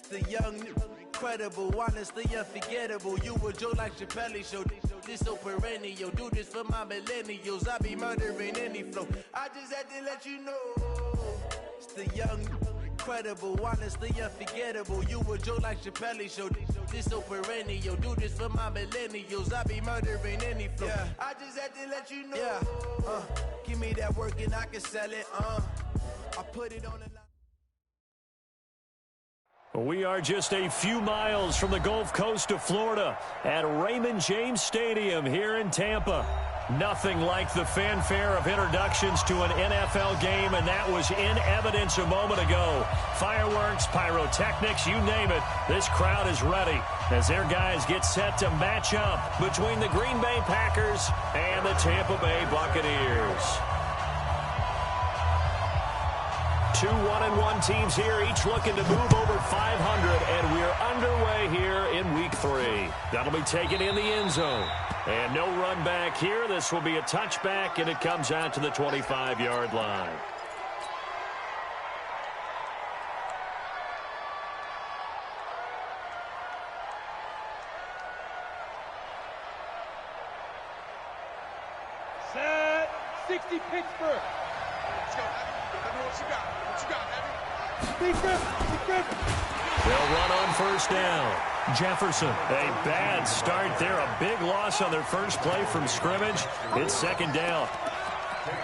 The young, incredible, honestly unforgettable. You a Joe like Chappelle show. This so perennial. Do this for my millennials. I be murdering any flow. I just had to let you know. It's the young, incredible, honestly unforgettable. You a Joe like Chappelle show. This so perennial. Do this for my millennials. I be murdering any flow. Yeah. I just had to let you know. Yeah. Give me that work and I can sell it. I put it on the line. We are just a few miles from the Gulf Coast of Florida at Raymond James Stadium here in Tampa. Nothing like the fanfare of introductions to an NFL game, and that was in evidence a moment ago. Fireworks, pyrotechnics, you name it. This crowd is ready as their guys get set to match up between the Green Bay Packers and the Tampa Bay Buccaneers. Two 1-1 teams here, each looking to move over 500, and we're underway here in Week 3. That'll be taken in the end zone. And no run back here. This will be a touchback, and it comes out to the 25-yard line. Set 60 Pittsburgh. Let's go. What you got? What you got, Heavy? Big rip. They'll run on first down. Jefferson, a bad start there. A big loss on their first play from scrimmage. It's second down.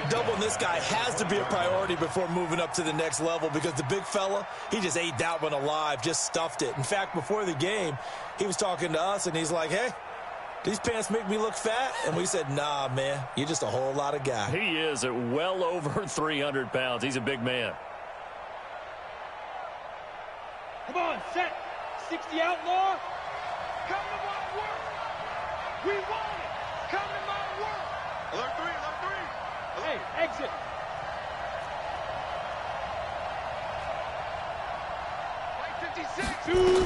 Doubling this guy has to be a priority before moving up to the next level because the big fella, he just ate that one alive, just stuffed it. In fact, before the game, he was talking to us, and he's like, hey, these pants make me look fat? And we said, nah, man, you're just a whole lot of guy. He is at well over 300 pounds. He's a big man. Come on, set. 60 outlaw. Come to my work. We want it. Come to my work. Alert 3, alert 3. Hey, exit. White 56. Two.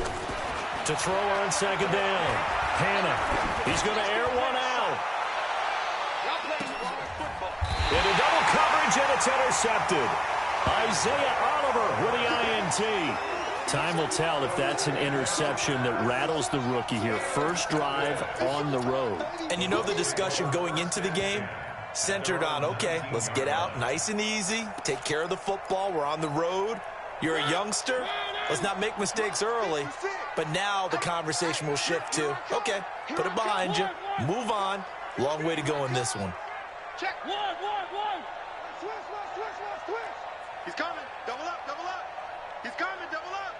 To throw on second down. Hannah. He's going to air one out. Into double coverage, and it's intercepted. Isaiah Oliver with the INT. Time will tell if that's an interception that rattles the rookie here. First drive on the road. And you know the discussion going into the game? Centered on, okay, let's get out nice and easy. Take care of the football. We're on the road. You're a youngster. Let's not make mistakes early. But now the conversation will shift to, okay, put it behind you. Move on. Long way to go in this one. Check. One. Switch. He's coming. Double up. He's coming. Double up.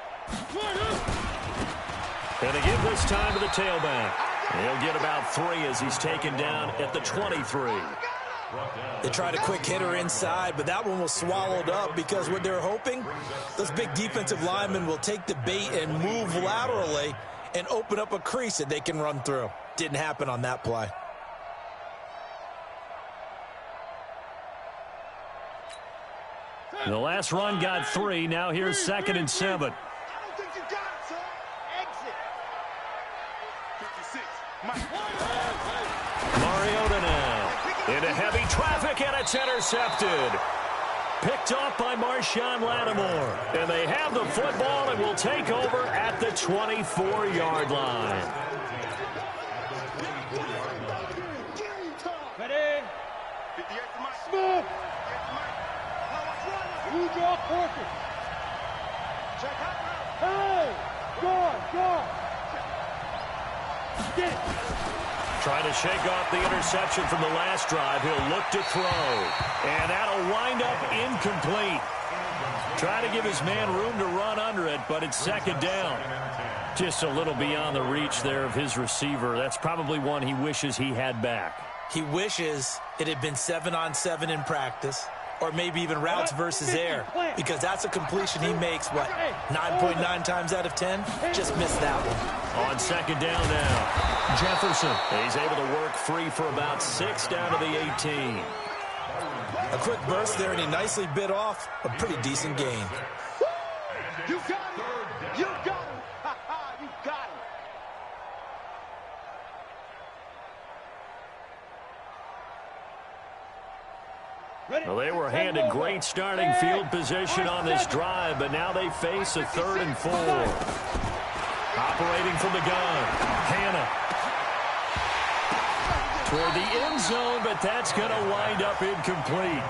And they give this time to the tailback. He'll get about 3 as he's taken down at the 23. They tried a quick hitter inside, but that one was swallowed up because what they're hoping, those big defensive linemen will take the bait and move laterally and open up a crease that they can run through. Didn't happen on that play. The last run got 3. Now here's 2nd and 7. I don't think you got it, sir. Exit. 56. Mariota now into heavy traffic, and it's intercepted. Picked off by Marshawn Lattimore. And they have the football and will take over at the 24-yard line. Ready? 58 to Mike. Smooth. You draw Porter. Check out. Hey! Go! Get it. Trying to shake off the interception from the last drive. He'll look to throw. And that'll wind up incomplete. Try to give his man room to run under it, but it's second down. Just a little beyond the reach there of his receiver. That's probably one he wishes he had back. He wishes it had been 7-on-7 in practice, or maybe even routes versus air, because that's a completion he makes, 9.9 times out of 10? Just missed that one. On second down now. Jefferson, he's able to work free for about 6 down to the 18. A quick burst there, and he nicely bit off a pretty decent gain. You got it! You got it! You got it! Ready? Well, they were handed great starting field position on this drive, but now they face a 3rd and 4. Operating from the gun, Hannah. Toward the end zone, but that's going to wind up incomplete.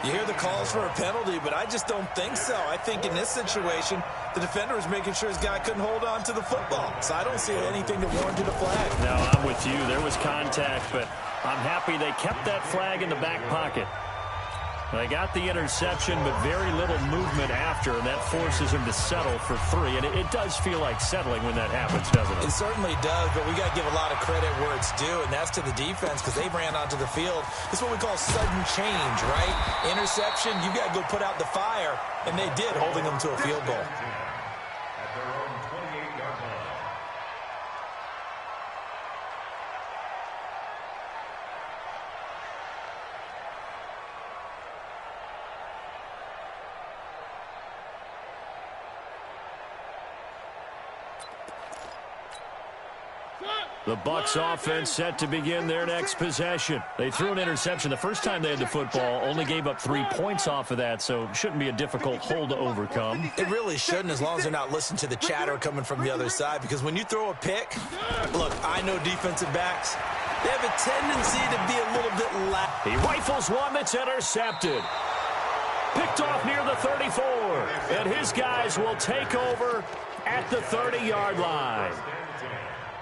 You hear the calls for a penalty, but I just don't think so. I think in this situation, the defender was making sure his guy couldn't hold on to the football. So I don't see anything to warrant a flag. No, I'm with you. There was contact, but I'm happy they kept that flag in the back pocket. They got the interception, but very little movement after, and that forces him to settle for 3. And it does feel like settling when that happens, doesn't it? It certainly does, but we got to give a lot of credit where it's due, and that's to the defense because they ran onto the field. It's what we call sudden change, right? Interception, you got to go put out the fire, and they did, holding them to a field goal. The Bucs offense set to begin their next possession. They threw an interception the first time they had the football, only gave up 3 points off of that, so it shouldn't be a difficult hole to overcome. It really shouldn't, as long as they're not listening to the chatter coming from the other side, because when you throw a pick, look, I know defensive backs, they have a tendency to be a little bit lax. He rifles one that's intercepted. Picked off near the 34, and his guys will take over at the 30-yard line.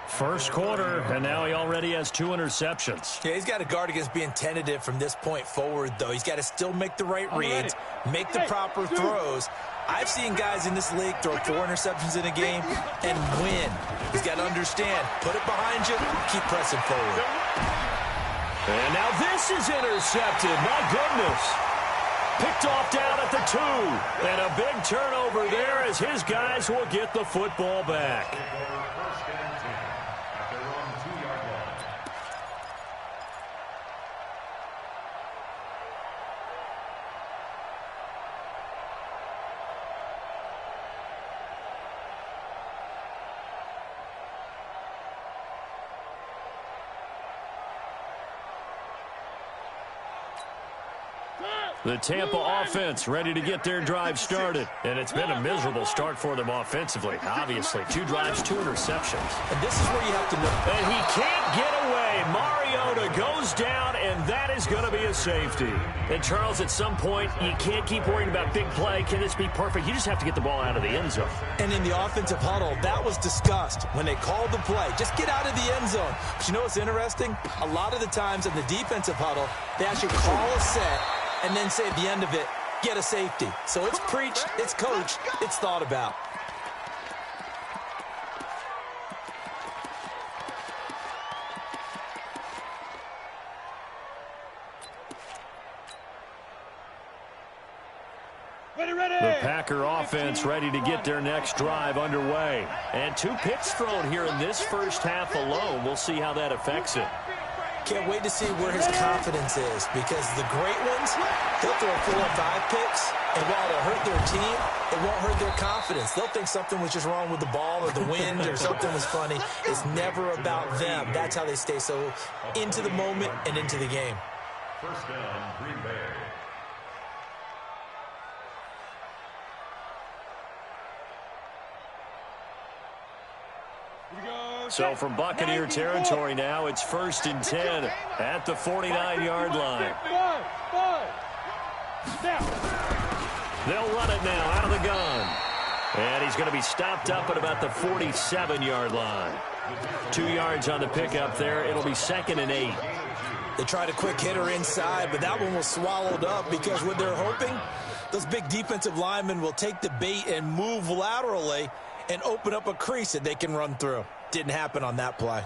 First quarter, and now he already has 2 interceptions. Yeah, he's got to guard against being tentative from this point forward, though. He's got to still make the right reads, make the proper throws. I've seen guys in this league throw 4 interceptions in a game and win. He's got to understand, put it behind you, keep pressing forward. And now this is intercepted. My goodness. Picked off down at the 2. And a big turnover there as his guys will get the football back. The Tampa offense ready to get their drive started. And it's been a miserable start for them offensively. Obviously, 2 drives, 2 interceptions. And this is where you have to know. And he can't get away. Mariota goes down, and that is going to be a safety. And, Charles, at some point, you can't keep worrying about big play. Can this be perfect? You just have to get the ball out of the end zone. And in the offensive huddle, that was discussed when they called the play. Just get out of the end zone. But you know what's interesting? A lot of the times in the defensive huddle, they actually call a set and then say at the end of it, get a safety. So it's preached, it's coached, it's thought about. The Packer offense ready to get their next drive underway. And 2 picks thrown here in this first half alone. We'll see how that affects it. Can't wait to see where his confidence is, because the great ones, they'll throw 4 or 5 picks, and while it'll hurt their team, it won't hurt their confidence. They'll think something was just wrong with the ball or the wind or something was funny. It's never about them. That's how they stay so into the moment and into the game. First down, Green Bay. So from Buccaneer territory now, it's 1st and 10 at the 49-yard line. They'll run it now out of the gun. And he's going to be stopped up at about the 47-yard line. 2 yards on the pickup there. It'll be 2nd and 8. They tried a quick hitter inside, but that one was swallowed up because what they're hoping, those big defensive linemen will take the bait and move laterally and open up a crease that they can run through. Didn't happen on that play.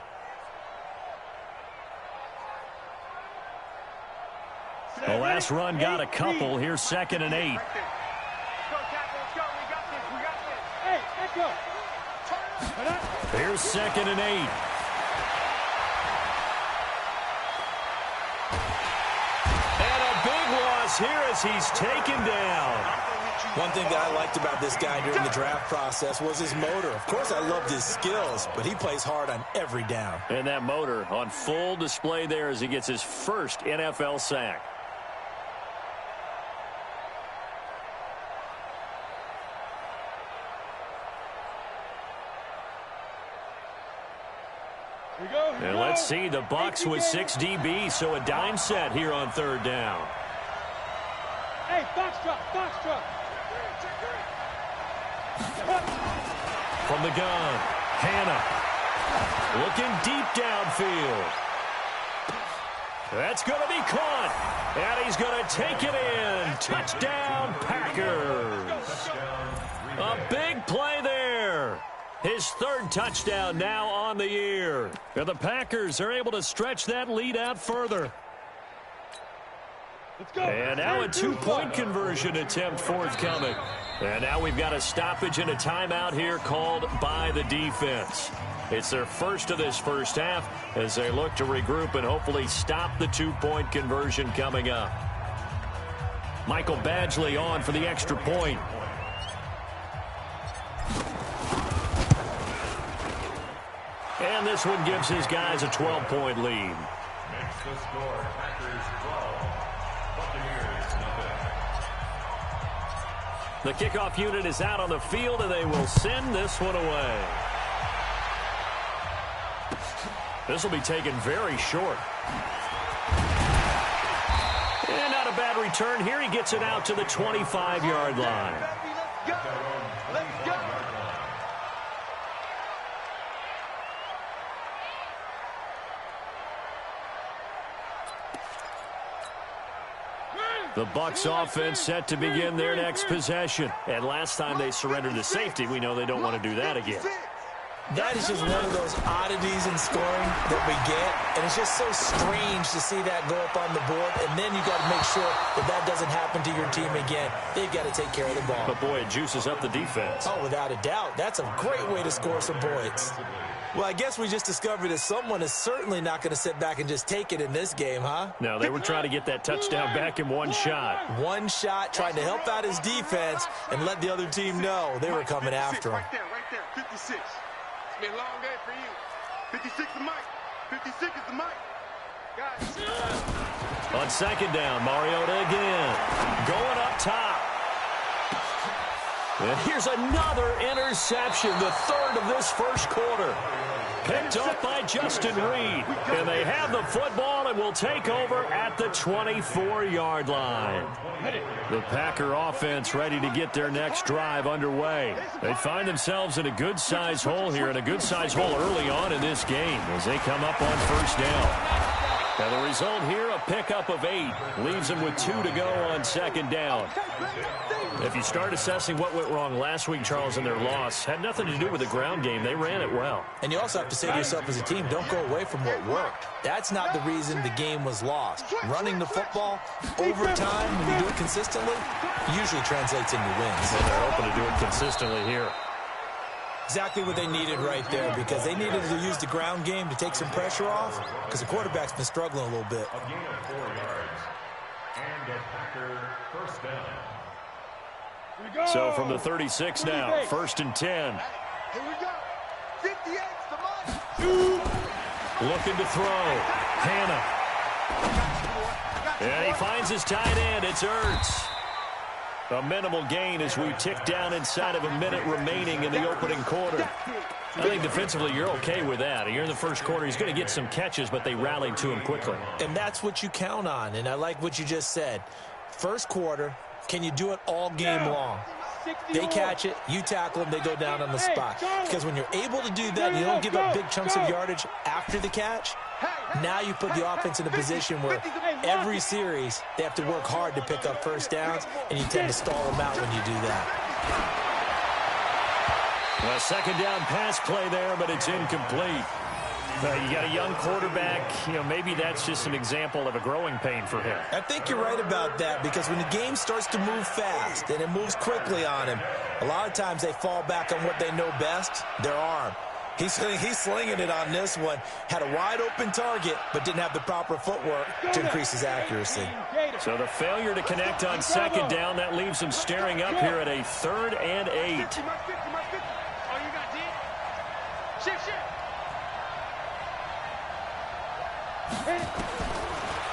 The last run got a couple. Here's 2nd and 8. Here's 2nd and 8. And a big loss here as he's taken down. One thing that I liked about this guy during the draft process was his motor. Of course, I loved his skills, but he plays hard on every down. And that motor on full display there as he gets his first NFL sack. And let's see, the Bucs with 6 DBs, so a dime set here on third down. Hey, box truck, box truck. From the gun, Hannah looking deep downfield. That's going to be caught, and he's going to take it in. Touchdown, Packers. A big play there. His third touchdown now on the year. And the Packers are able to stretch that lead out further. And now a two-point conversion attempt forthcoming. And now we've got a stoppage and a timeout here called by the defense. It's their first of this first half as they look to regroup and hopefully stop the two-point conversion coming up. Michael Badgley on for the extra point. And this one gives his guys a 12-point lead. Next to score, Packers 12, Buccaneers nothing. The kickoff unit is out on the field, and they will send this one away. This will be taken very short. And not a bad return here. He gets it out to the 25-yard line. Let's go. Let's go. The Bucs offense set to begin their next possession. And last time they surrendered the safety, we know they don't want to do that again. That is just one of those oddities in scoring that we get, and it's just so strange to see that go up on the board, and then you got to make sure that that doesn't happen to your team again. They've got to take care of the ball. But, boy, it juices up the defense. Oh, without a doubt. That's a great way to score some points. Well, I guess we just discovered that someone is certainly not going to sit back and just take it in this game, huh? No, they were trying to get that touchdown back in one shot. One shot, trying to help out his defense and let the other team know they were coming after him. Right there, 56. It's been a long day for you. 56 the mic. 56 is the mic. Guys. On second down, Mariota again. Going up top. And here's another interception, the third of this first quarter. Picked up by Justin Reed. And they have the football and will take over at the 24-yard line. The Packer offense ready to get their next drive underway. They find themselves in a good-sized hole here, and a good-sized hole early on in this game as they come up on first down. And the result here, a pickup of 8. Leaves them with 2 to go on second down. If you start assessing what went wrong last week, Charles, in their loss, had nothing to do with the ground game. They ran it well. And you also have to say to yourself as a team, don't go away from what worked. That's not the reason the game was lost. Running the football over time, when you do it consistently, usually translates into wins. And they're hoping to do it consistently here. Exactly what they needed right there, because they needed to use the ground game to take some pressure off, because the quarterback's been struggling a little bit. A gain of 4 yards. And a Packer first down. So from the 36 now, first and 10. Here we go. 58's the mic. Looking to throw. Hannah. And he finds his tight end. It's Ertz. A minimal gain as we tick down inside of a minute remaining in the opening quarter. I think defensively you're okay with that. You're in the first quarter. He's going to get some catches, but they rallied to him quickly. And that's what you count on, and I like what you just said. First quarter, can you do it all game long? They catch it, you tackle them, they go down on the spot. Because when you're able to do that, you don't give up big chunks of yardage after the catch. Now you put the offense in a position where every series they have to work hard to pick up first downs, and you tend to stall them out when you do that. A second down pass play there, but it's incomplete. You got a young quarterback. Maybe that's just an example of a growing pain for him. I think you're right about that, because when the game starts to move fast and it moves quickly on him, a lot of times they fall back on what they know best, their arm. He's slinging it on this one. Had a wide-open target, but didn't have the proper footwork to increase his accuracy. So the failure to connect on second down, that leaves him staring up here at a 3rd and 8.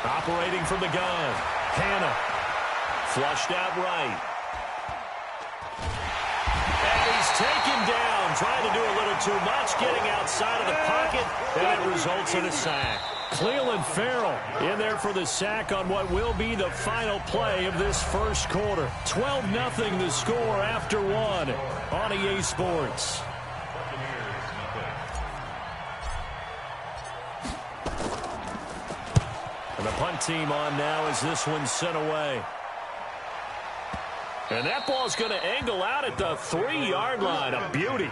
Operating from the gun, Hannah. Flushed out right. And he's taken down trying to do a little too much, getting outside of the pocket, and it results in a sack. Clelin Ferrell in there for the sack on what will be the final play of this first quarter. 12-0 the score after one on EA Sports. And the punt team on now as this one's sent away. And that ball's going to angle out at the 3-yard line. A beauty.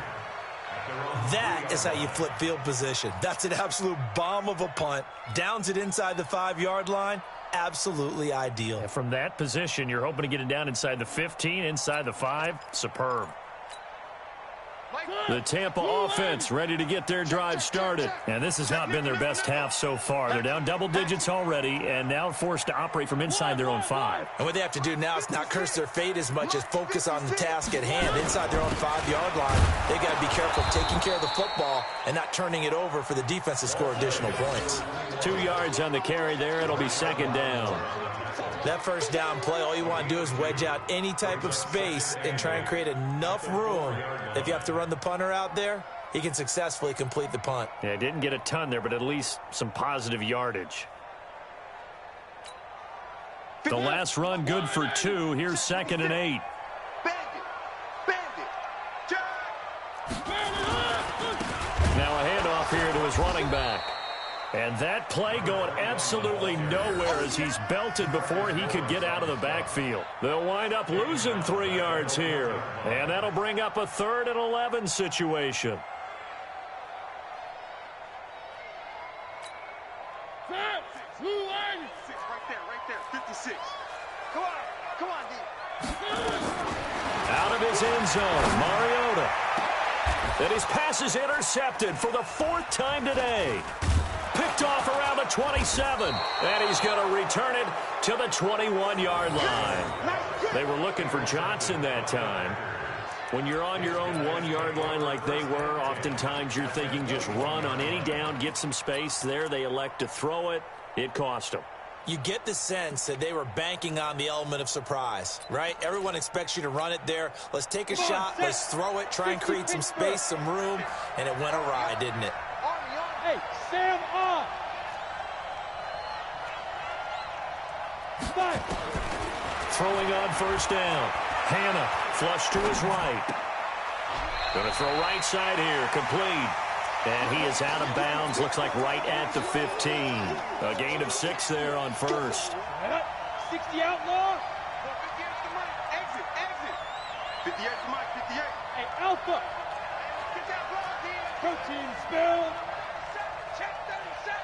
That is how you flip field position. That's an absolute bomb of a punt. Downs it inside the 5-yard line. Absolutely ideal. And from that position, you're hoping to get it down inside the 15, inside the 5. Superb. The Tampa offense ready to get their drive started. And this has not been their best half so far. They're down double digits already and now forced to operate from inside their own 5. And what they have to do now is not curse their fate as much as focus on the task at hand. Inside their own 5-yard line, they got to be careful of taking care of the football and not turning it over for the defense to score additional points. 2 yards on the carry there. It'll be second down. That first down play, all you want to do is wedge out any type of space and try and create enough room. If you have to run the punter out there, he can successfully complete the punt. Yeah, didn't get a ton there, but at least some positive yardage. The last run good for 2. Here's 2nd and 8. Now a handoff here to his running back. And that play going absolutely nowhere as he's belted before he could get out of the backfield. They'll wind up losing 3 yards here. And that'll bring up a 3rd and 11 situation. Right there, 56. Come on, D. Out of his end zone, Mariota. And his pass is intercepted for the 4th time today. Picked off around the 27, and he's going to return it to the 21-yard line. They were looking for Johnson that time. When you're on your own 1-yard line like they were, oftentimes you're thinking just run on any down, get some space. There they elect to throw it. It cost them. You get the sense that they were banking on the element of surprise, right? Everyone expects you to run it there. Let's take a shot. Let's throw it, try and create some space, some room, and it went awry, didn't it? Hey, Sam on. Throwing on first down. Hannah flush to his right. Going to throw right side here, complete. And he is out of bounds, looks like right at the 15. A gain of 6 there on first. 60 outlaw. 58's the mic. Exit. 58's the mic. 58. Hey, Alpha. Get that block in. Protein spill. Check 37.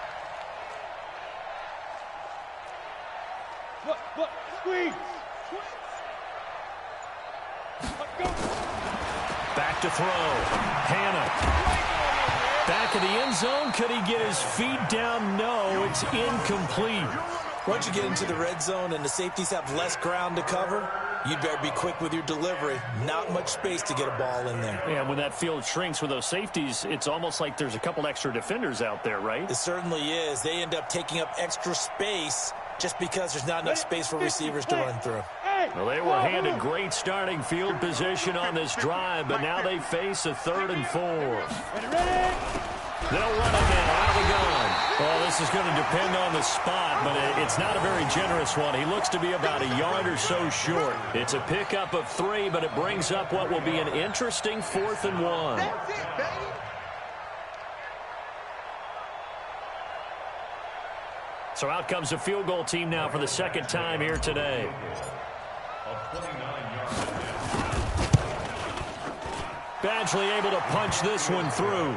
Look. Squeeze. Go. Back to throw. Hannah. Back of the end zone. Could he get his feet down? No, it's incomplete. Once you get into the red zone and the safeties have less ground to cover, you'd better be quick with your delivery. Not much space to get a ball in there. Yeah, when that field shrinks with those safeties, it's almost like there's a couple extra defenders out there, right? It certainly is. They end up taking up extra space just because there's not enough space for receivers to run through. Well, they were handed great starting field position on this drive, but now they face a 3rd and 4. They'll run it now out of the gun. Well, this is going to depend on the spot, but it's not a very generous one. He looks to be about a yard or so short. It's a pickup of 3, but it brings up what will be an interesting 4th and 1. That's it, baby. So out comes the field goal team now for the 2nd time here today. Badgley able to punch this one through.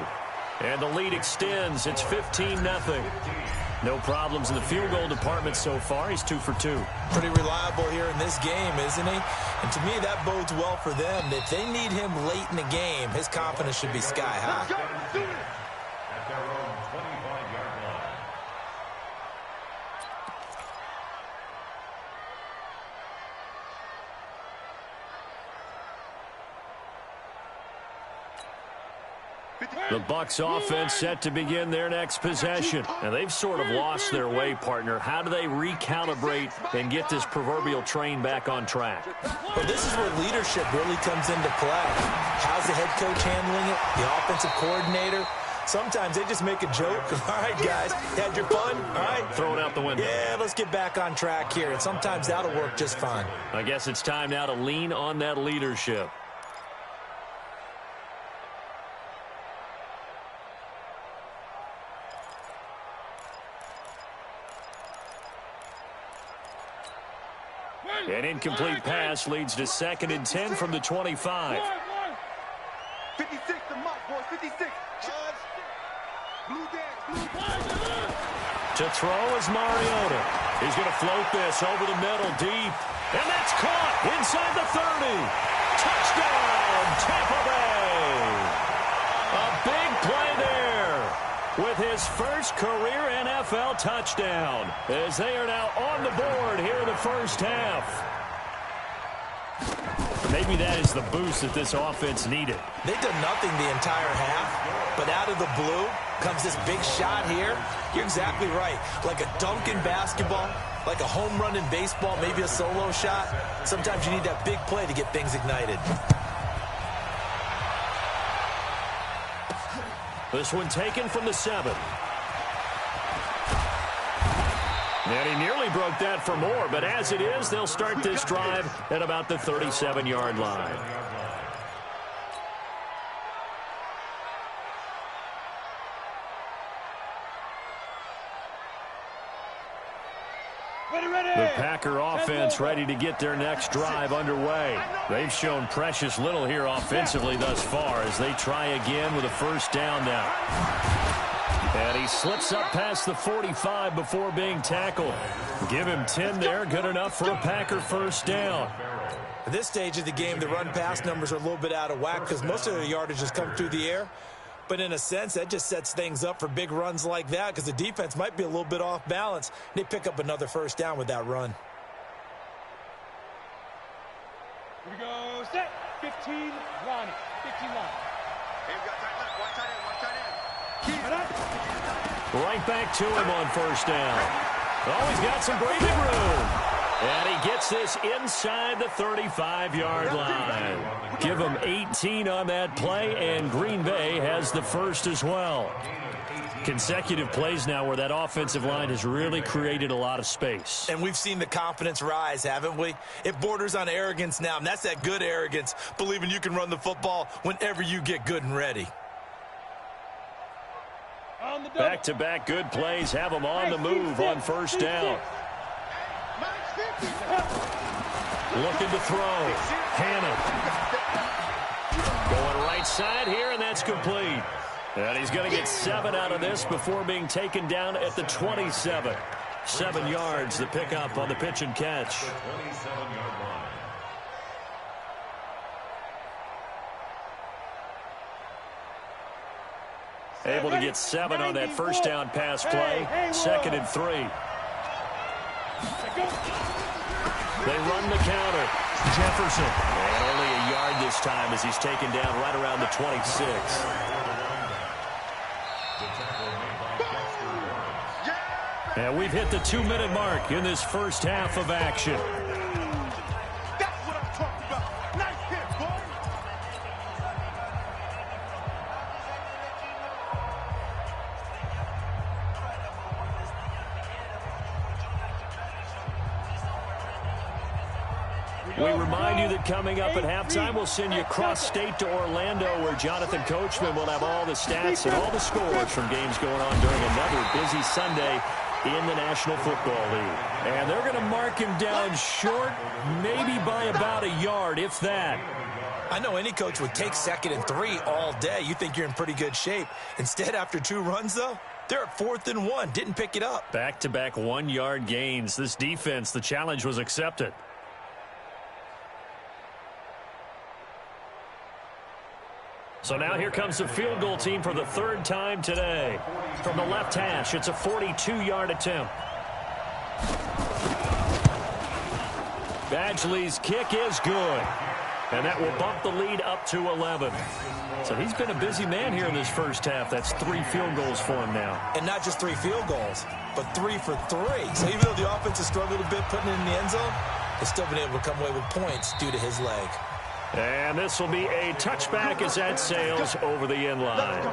And the lead extends. It's 15-0. No problems in the field goal department so far. He's 2 for 2. Pretty reliable here in this game, isn't he? And to me, that bodes well for them. If they need him late in the game, his confidence should be sky high. At their own 25-yard line. The Bucs offense set to begin their next possession. And they've sort of lost their way, partner. How do they recalibrate and get this proverbial train back on track? Well, this is where leadership really comes into play. How's the head coach handling it? The offensive coordinator? Sometimes they just make a joke. All right, guys, had your fun? All right. Throw it out the window. Yeah, let's get back on track here. And sometimes that'll work just fine. I guess it's time now to lean on that leadership. An incomplete pass leads to 2nd and 10 from the 25. 56, the mark, boys, 56. Blue dance, To throw is Mariota. He's going to float this over the middle deep. And that's caught inside the 30. Touchdown, Tampa Bay. A big play there with his first career NFL touchdown, as they are now on the board here in the first half. Maybe that is the boost that this offense needed. They've done nothing the entire half, but out of the blue comes this big shot here. You're exactly right. Like a dunk in basketball, like a home run in baseball, maybe a solo shot. Sometimes you need that big play to get things ignited. This one taken from the 7. And he nearly broke that for more, but as it is, they'll start this drive at about the 37-yard line. The Packer offense ready to get their next drive underway. They've shown precious little here offensively thus far as they try again with a first down now. And he slips up past the 45 before being tackled. Give him 10 there, good enough for a Packer first down. At this stage of the game, the run-pass numbers are a little bit out of whack because most of their yardage has come through the air. But in a sense, that just sets things up for big runs like that because the defense might be a little bit off balance. They pick up another first down with that run. Here we go, set, 15, Ronnie, 15 line. Hey, we got tight left, one tight end, one tight end. Right back to him on first down. Oh, he's got some breathing room. And he gets this inside the 35-yard line. Give him 18 on that play, and Green Bay has the first as well. Consecutive plays now where that offensive line has really created a lot of space. And we've seen the confidence rise, haven't we? It borders on arrogance now, and that's that good arrogance, believing you can run the football whenever you get good and ready. Back-to-back good plays have them on the move on first down. Looking to throw. Hannah. Going right side here, and that's complete. And he's going to get 7 out of this before being taken down at the 27. 7 yards, the pickup on the pitch and catch. Able to get 7 on that first down pass play. 2nd and 3. They run the counter. Jefferson. And only a yard this time as he's taken down right around the 26. And we've hit the 2-minute mark in this first half of action. That's what I'm talking about. Nice hit, boy. We remind you that coming up at halftime, we'll send you cross-state to Orlando, where Jonathan Coachman will have all the stats and all the scores from games going on during another busy Sunday in the National Football League. And they're going to mark him down short, maybe by about a yard, if that. I know any coach would take 2nd and 3 all day. You think you're in pretty good shape. Instead, after 2 runs, though, they're at 4th and 1. Didn't pick it up. Back-to-back 1-yard gains. This defense, the challenge was accepted. So now here comes the field goal team for the 3rd time today. From the left hash, it's a 42-yard attempt. Badgley's kick is good. And that will bump the lead up to 11. So he's been a busy man here in this first half. That's 3 field goals for him now. And not just 3 field goals, but 3 for 3. So even though the offense has struggled a bit putting it in the end zone, they've still been able to come away with points due to his leg. And this will be a touchback as that sails over the end line.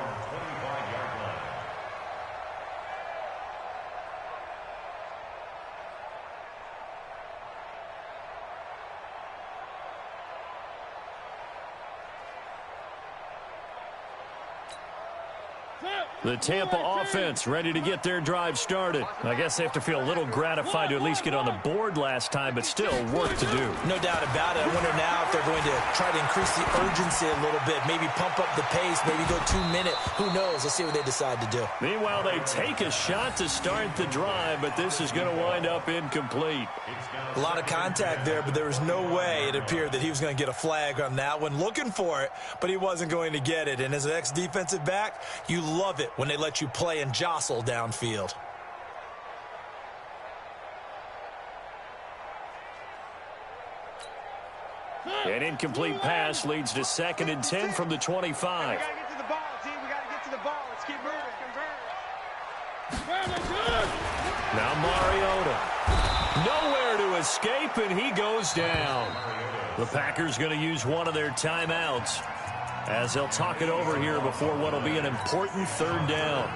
The Tampa offense ready to get their drive started. I guess they have to feel a little gratified to at least get on the board last time, but still work to do. No doubt about it. I wonder now if they're going to try to increase the urgency a little bit, maybe pump up the pace, maybe go 2-minute. Who knows? Let's see what they decide to do. Meanwhile, they take a shot to start the drive, but this is going to wind up incomplete. A lot of contact there, but there was no way it appeared that he was going to get a flag on that one. Looking for it, but he wasn't going to get it. And as an ex-defensive back, you love it when they let you play and jostle downfield. An incomplete pass leads to 2nd and 10 from the 25. We got to get to the ball, team. We got to get to the ball. Let's keep moving. Now Mariota. Nowhere to escape, and he goes down. The Packers going to use one of their timeouts as they'll talk it over here before what will be an important 3rd down.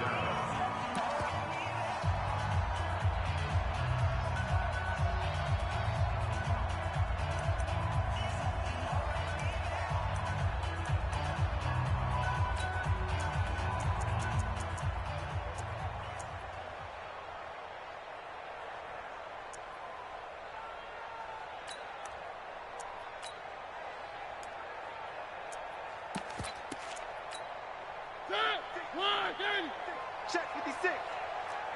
Check 56.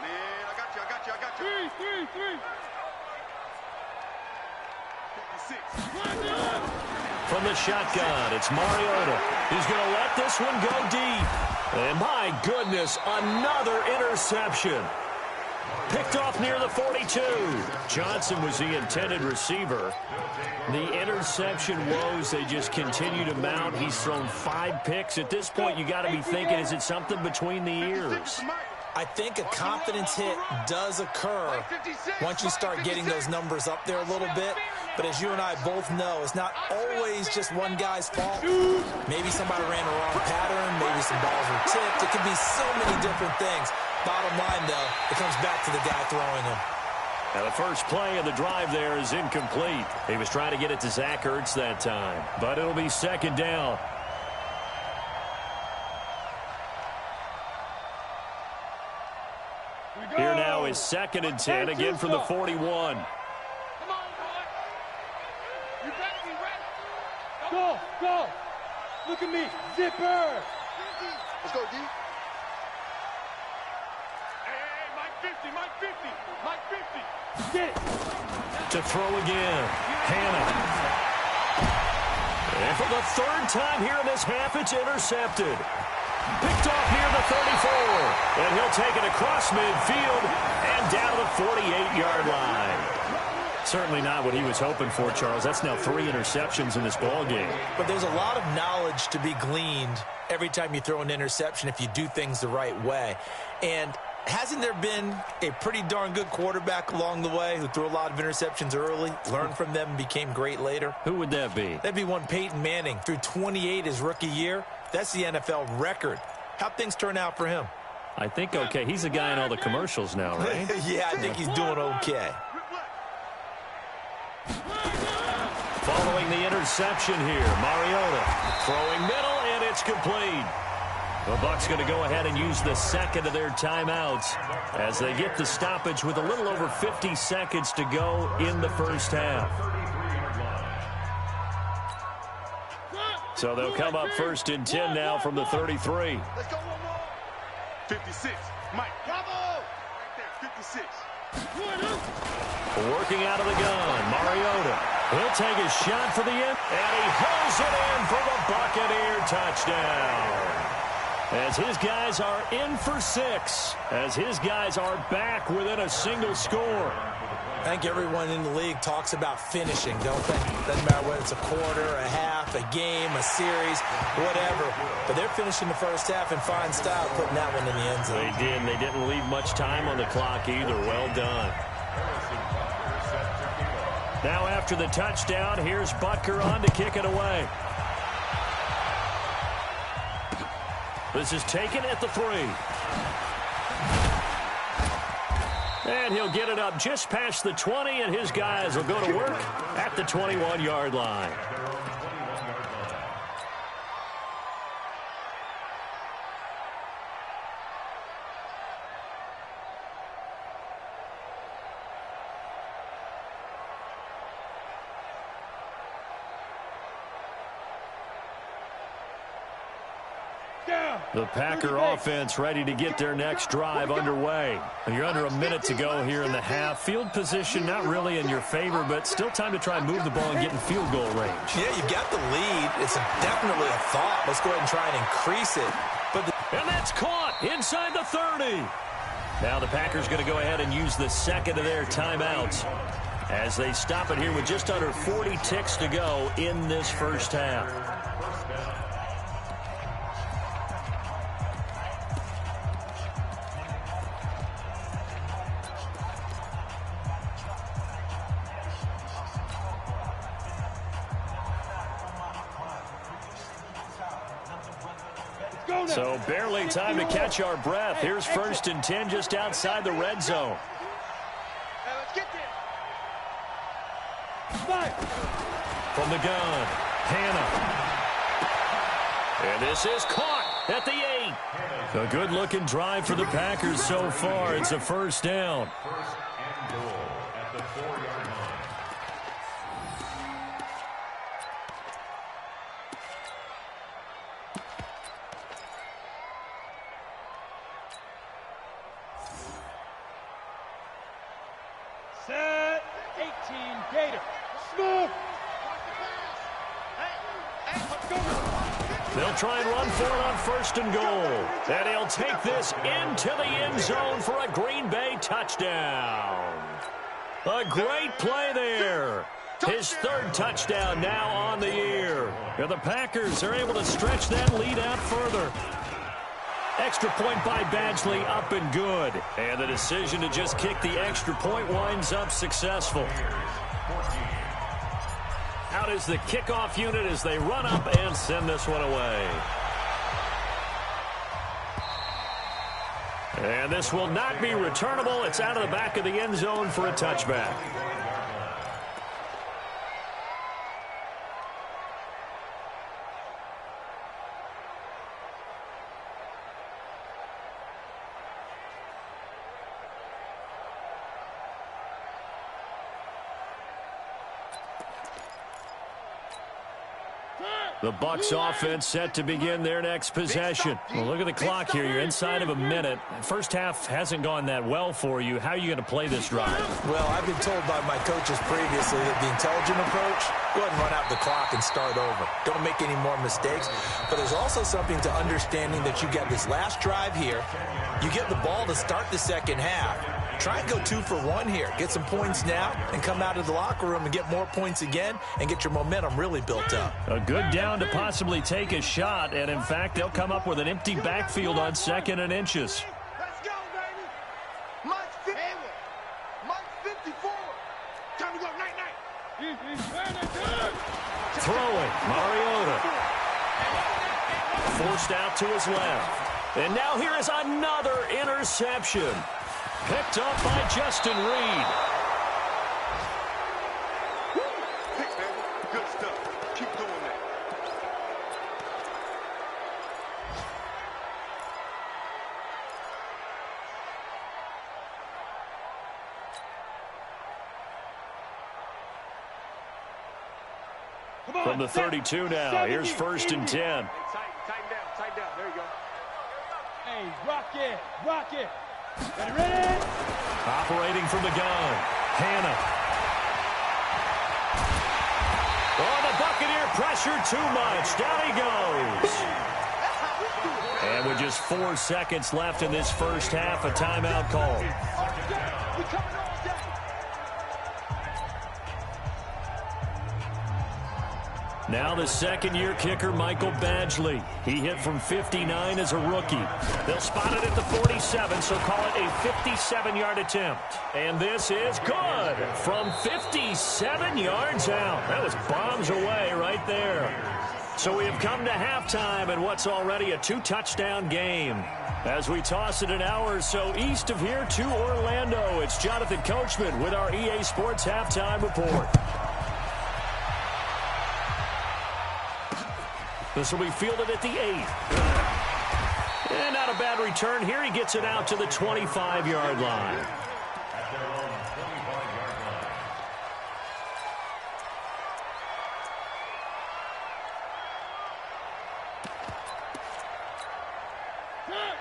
Man, I got you. 3. 56. From the shotgun, it's Mariota. He's going to let this one go deep. And my goodness, another interception. Picked off near the 42. Johnson was the intended receiver. The interception woes, they just continue to mount. He's thrown 5 picks. At this point, you got to be thinking, is it something between the ears? I think a confidence hit does occur once you start getting those numbers up there a little bit. But as you and I both know, it's not always just one guy's fault. Maybe somebody ran a wrong pattern. Maybe some balls were tipped. It could be so many different things. Bottom line, though, it comes back to the guy throwing them. Now, the first play of the drive there is incomplete. He was trying to get it to Zach Ertz that time. But it'll be 2nd down. Here now is 2nd and 10, again from the 41. Come on, boy. You better be ready. Go. Look at me. Zipper. Let's go, D. Hey, Mike 50. Get it. To throw again. Hannah. And for the 3rd time here in this half, it's intercepted. Picked off near the 34. And he'll take it across midfield and down to the 48-yard line. Certainly not what he was hoping for, Charles. That's now 3 interceptions in this ball game. But there's a lot of knowledge to be gleaned every time you throw an interception if you do things the right way. And hasn't there been a pretty darn good quarterback along the way who threw a lot of interceptions early, learned from them, and became great later? Who would that be? That'd be one Peyton Manning. Threw 28 his rookie year. That's the NFL record. How'd things turn out for him? I think okay. He's the guy in all the commercials now, right? Yeah, I think he's doing okay. Following the interception here, Mariota throwing middle, and it's complete. The Bucs going to go ahead and use the 2nd of their timeouts as they get the stoppage with a little over 50 seconds to go in the first half. So they'll come up 1st and 10 now from the 33. Let's go one more. 56. Mike. Bravo. Right there. 56. Working out of the gun, Mariota. He'll take a shot for the end, and he hauls it in for the Buccaneer touchdown. As his guys are in for 6, as his guys are back within a single score. I think everyone in the league talks about finishing, don't they? Doesn't matter whether it's a quarter, a half, a game, a series, whatever. But they're finishing the first half in fine style, putting that one in the end zone. They did. They didn't leave much time on the clock either. Well done. Now after the touchdown, here's Butker on to kick it away. This is taken at the 3. And he'll get it up just past the 20, and his guys will go to work at the 21-yard line. The Packer offense ready to get their next drive underway. You're under a minute to go here in the half. Field position not really in your favor, but still time to try and move the ball and get in field goal range. Yeah, you've got the lead. It's definitely a thought. Let's go ahead and try and increase it. And that's caught inside the 30. Now the Packers going to go ahead and use the second of their timeouts as they stop it here with just under 40 ticks to go in this first half. So barely time to catch our breath. Here's 1st and 10 just outside the red zone. Let's get there. From the gun, Hannah. And this is caught at the 8. A good-looking drive for the Packers so far. It's a first down. First and goal at the 4-yard line. Set 18 Gator. Smooth. They'll try and run for it on 1st and goal. And he'll take this into the end zone for a Green Bay touchdown. A great play there. His 3rd touchdown now on the year. And the Packers are able to stretch that lead out further. Extra point by Badgley up and good. And the decision to just kick the extra point winds up successful. Out is the kickoff unit as they run up and send this one away. And this will not be returnable. It's out of the back of the end zone for a touchback. The Bucs offense set to begin their next possession. Well, look at the clock here. You're inside of a minute. First half hasn't gone that well for you. How are you going to play this drive? Well, I've been told by my coaches previously that the intelligent approach, go ahead and run out the clock and start over. Don't make any more mistakes. But there's also something to understanding that you get this last drive here. You get the ball to start the second half. Try and go 2 for 1 here. Get some points now and come out of the locker room and get more points again and get your momentum really built up. A good down to possibly take a shot, and in fact, they'll come up with an empty backfield on 2nd and inches. Let's go, baby. Mike's 50. Mike's 54. Time to go, night-night. Throwing, Mariota. Forced out to his left. And now here is another interception. Picked up by Justin Reed. Pick, baby. Good stuff. Keep doing that. From the 32 now, here's 1st and 10. Tighten down. There you go. Hey, rock it. Ready? Operating from the gun, Hannah. Oh, the Buccaneer pressure too much. Down he goes. And with just 4 seconds left in this first half, a timeout call. Now the second-year kicker, Michael Badgley. He hit from 59 as a rookie. They'll spot it at the 47, so call it a 57-yard attempt. And this is good from 57 yards out. That was bombs away right there. So we have come to halftime in what's already a 2-touchdown game. As we toss it an hour or so east of here to Orlando, it's Jonathan Coachman with our EA Sports Halftime Report. This will be fielded at the 8. And not a bad return here. He gets it out to the 25-yard line.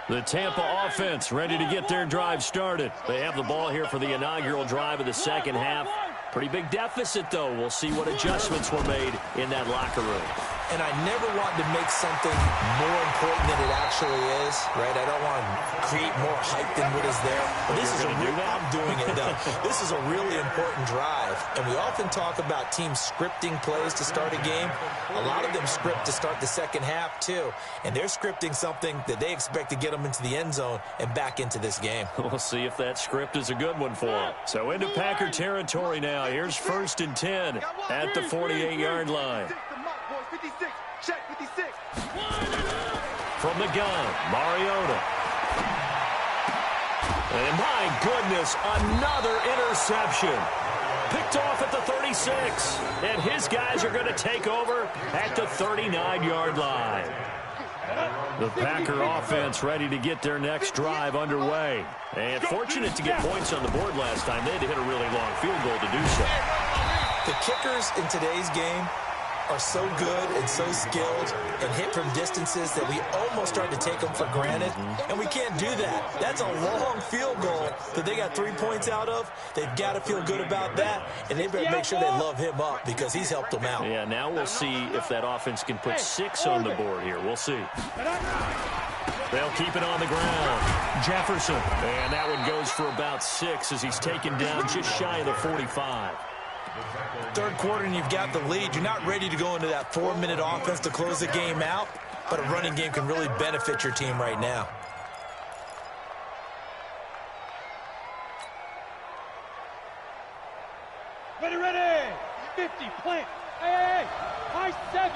The Tampa offense ready to get their drive started. They have the ball here for the inaugural drive of the second half. Pretty big deficit, though. We'll see what adjustments were made in that locker room. And I never want to make something more important than it actually is, right? I don't want to create more hype than what is there. But this is I'm doing it, though. This is a really important drive. And we often talk about teams scripting plays to start a game. A lot of them script to start the second half, too. And they're scripting something that they expect to get them into the end zone and back into this game. We'll see if that script is a good one for them. So into Packer territory now. Here's 1st and 10 at the 48-yard line. From the gun, Mariota. And my goodness, another interception. Picked off at the 36. And his guys are going to take over at the 39-yard line. The Packer offense ready to get their next drive underway. And fortunate to get points on the board last time. They had to hit a really long field goal to do so. The kickers in today's game are so good and so skilled and hit from distances that we almost start to take them for granted, and we can't do that. That's a long field goal that they got 3 points out of. They've got to feel good about that, and they better make sure they love him up because he's helped them out. Yeah, now we'll see if that offense can put 6 on the board here. We'll see. They'll keep it on the ground. Jefferson, and that one goes for about 6 as he's taken down just shy of the 45. Third quarter and you've got the lead. You're not ready to go into that 4-minute offense to close the game out, but a running game can really benefit your team right now. Ready. 50, plant. Hey. High 7.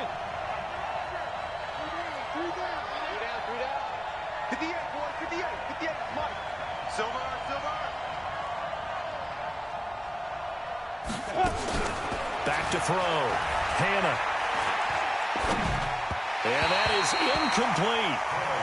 3 down. 58, boy, 58, Mike. Silver. Back to throw. Hannah. And that is incomplete.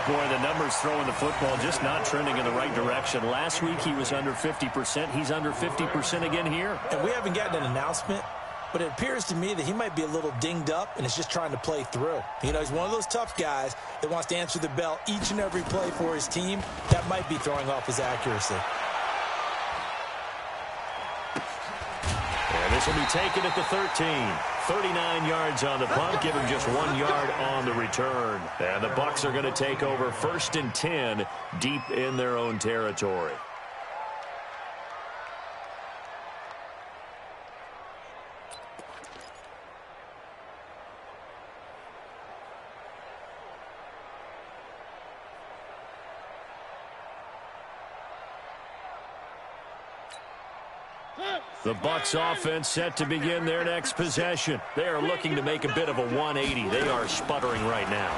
Boy, the numbers throwing the football just not trending in the right direction. Last week he was under 50%. He's under 50% again here. And we haven't gotten an announcement, but it appears to me that he might be a little dinged up and is just trying to play through. You know, he's one of those tough guys that wants to answer the bell each and every play for his team. That might be throwing off his accuracy. This will be taken at the 13. 39 yards on the punt, give him just 1 yard on the return. And the Bucs are going to take over 1st and 10 deep in their own territory. The Bucs offense set to begin their next possession. They are looking to make a bit of a 180. They are sputtering right now.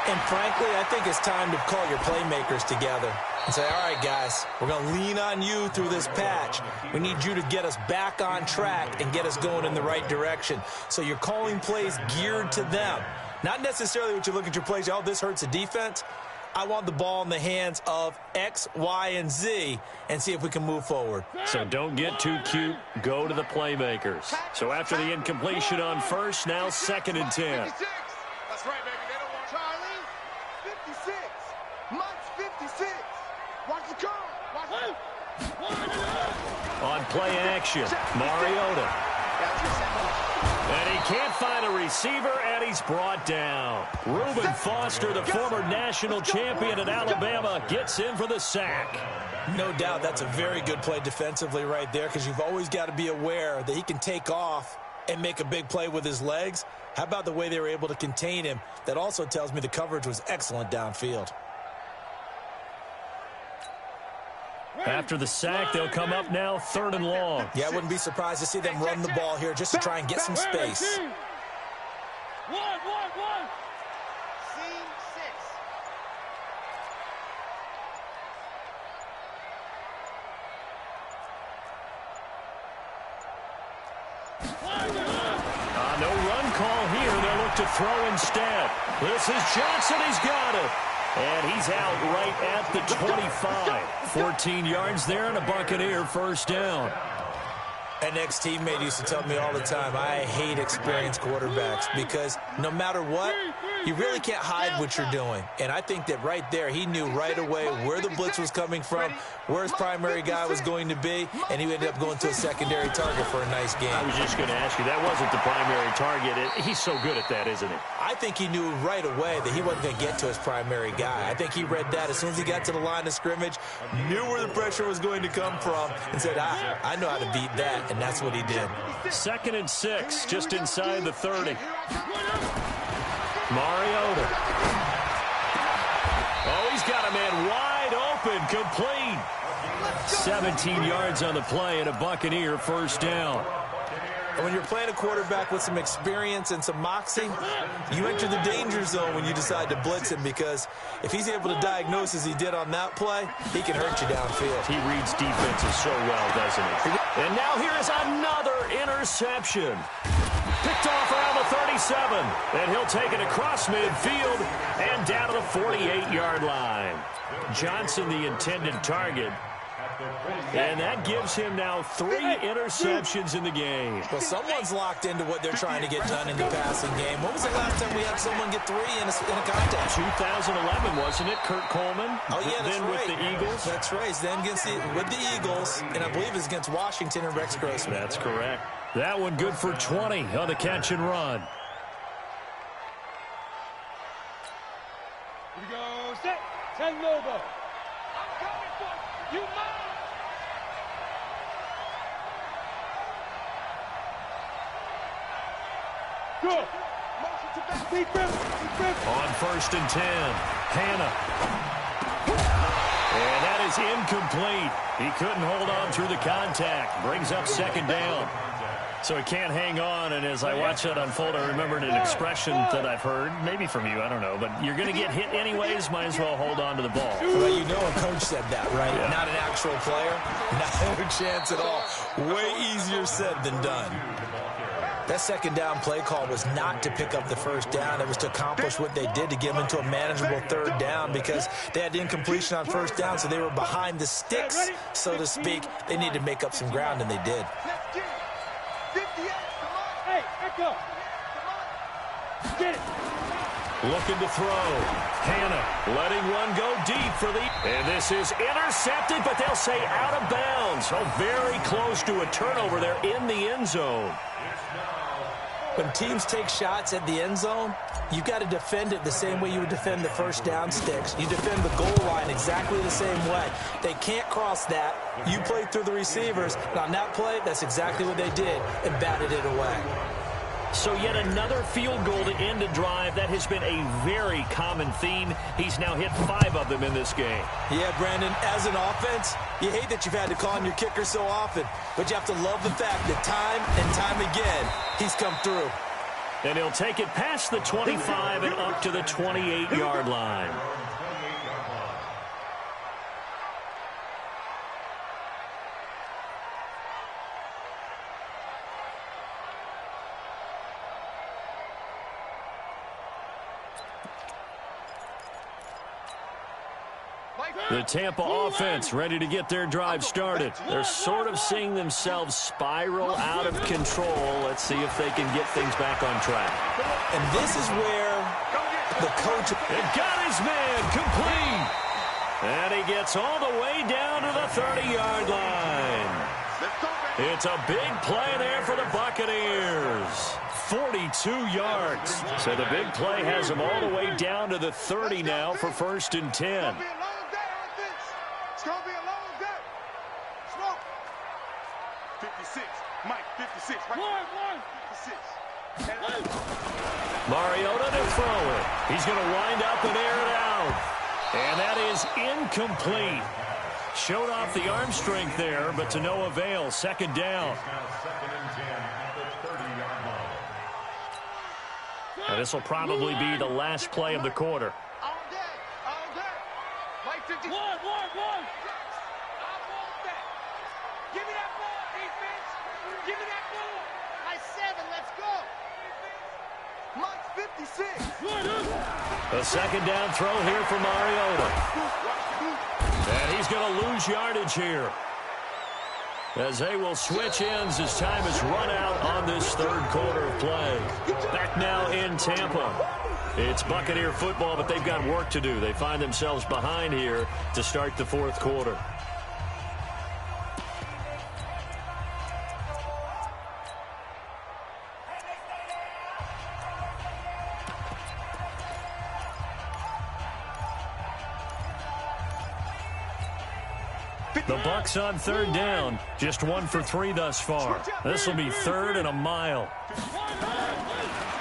And frankly, I think it's time to call your playmakers together and say, all right, guys, we're going to lean on you through this patch. We need you to get us back on track and get us going in the right direction. So you're calling plays geared to them. Not necessarily what you look at your plays, oh, this hurts the defense. I want the ball in the hands of X, Y, and Z and see if we can move forward. So don't get too cute. Go to the playmakers. So after the incompletion on first, now 2nd and 10. 56. That's right, baby. They don't want Charlie. 56. Mike's 56. Watch the curl. Watch it. On play action, Mariota. And he can't find a receiver, and he's brought down. Reuben Foster, the former national champion at Alabama, gets in for the sack. No doubt that's a very good play defensively right there because you've always got to be aware that he can take off and make a big play with his legs. How about the way they were able to contain him? That also tells me the coverage was excellent downfield. After the sack, they'll come up now 3rd and long. Yeah, I wouldn't be surprised to see them run the ball here just to try and get some space. One. No run call here. They'll look to throw instead. This is Johnson. He's got it. And he's out right at the 25. 14 yards there and a Buccaneer first down. An ex-teammate used to tell me all the time, I hate experienced quarterbacks because no matter what, you really can't hide what you're doing. And I think that right there, he knew right away where the blitz was coming from, where his primary guy was going to be, and he ended up going to a secondary target for a nice game. I was just going to ask you, that wasn't the primary target. He's so good at that, isn't he? I think he knew right away that he wasn't going to get to his primary guy. I think he read that as soon as he got to the line of scrimmage, knew where the pressure was going to come from, and said, I know how to beat that. And that's what he did. 2nd and 6, just inside the 30. Mariota. Oh, he's got a man wide open, complete. 17 yards on the play and a Buccaneer first down. And when you're playing a quarterback with some experience and some moxie, you enter the danger zone when you decide to blitz him, because if he's able to diagnose as he did on that play, he can hurt you downfield. He reads defenses so well, doesn't he? And now here is another interception. Picked off around the 37. And he'll take it across midfield and down to the 48-yard line. Johnson, the intended target. And that gives him now 3 interceptions in the game. Well, someone's locked into what they're trying to get done in the passing game. When was the last time we had someone get 3 in a contest? 2011, wasn't it? Kurt Coleman. Oh, yeah, that's then right. With the Eagles. That's right. Then with the Eagles, and I believe it's against Washington and Rex Grossman. That's correct. That one good for 20 on the catch and run. Here we go. Set. 10 Lobo. I'm coming for you. Good. On 1st and 10, Hannah. And that is incomplete. He couldn't hold on through the contact. Brings up 2nd down. So he can't hang on, and as I watch that unfold, I remembered an expression that I've heard, maybe from you, I don't know, but you're going to get hit anyways, might as well hold on to the ball. Well, you know a coach said that, right? Yeah. Not an actual player. Not a chance at all. Way easier said than done. That 2nd down play call was not to pick up the 1st down. It was to accomplish what they did to get them into a manageable 3rd down, because they had incompletion on 1st down, so they were behind the sticks, so to speak. They needed to make up some ground, and they did. Hey, Echo. Get it. Looking to throw. Hannah letting one go deep for the... And this is intercepted, but they'll say out of bounds. So very close to a turnover there in the end zone. When teams take shots at the end zone, you've got to defend it the same way you would defend the 1st down sticks. You defend the goal line exactly the same way. They can't cross that. You play through the receivers. And on that play, that's exactly what they did, and batted it away. So yet another field goal to end a drive. That has been a very common theme. He's now hit 5 of them in this game. Yeah, Brandon, as an offense, you hate that you've had to call on your kicker so often, but you have to love the fact that time and time again, he's come through. And he'll take it past the 25 and up to the 28-yard line. The Tampa offense ready to get their drive started. They're sort of seeing themselves spiral out of control. Let's see if they can get things back on track. And this is where the coach... And got his man complete. And he gets all the way down to the 30-yard line. It's a big play there for the Buccaneers. 42 yards. So the big play has them all the way down to the 30 now for 1st and 10. It's going to be a long day. Smoke. 56. Mike, 56. Right. One. Mariota to throw it. He's going to wind up and air it out. And that is incomplete. Showed off the arm strength there, but to no avail. Second down. And this will probably be the last play of the quarter. A second down throw here for Mariota. And he's going to lose yardage here, as they will switch ends as time is run out on this third quarter of play. Back now in Tampa. It's Buccaneer football, but they've got work to do. They find themselves behind here to start the fourth quarter. The Bucs on third down. Just 1 for 3 thus far. This will be third and a mile.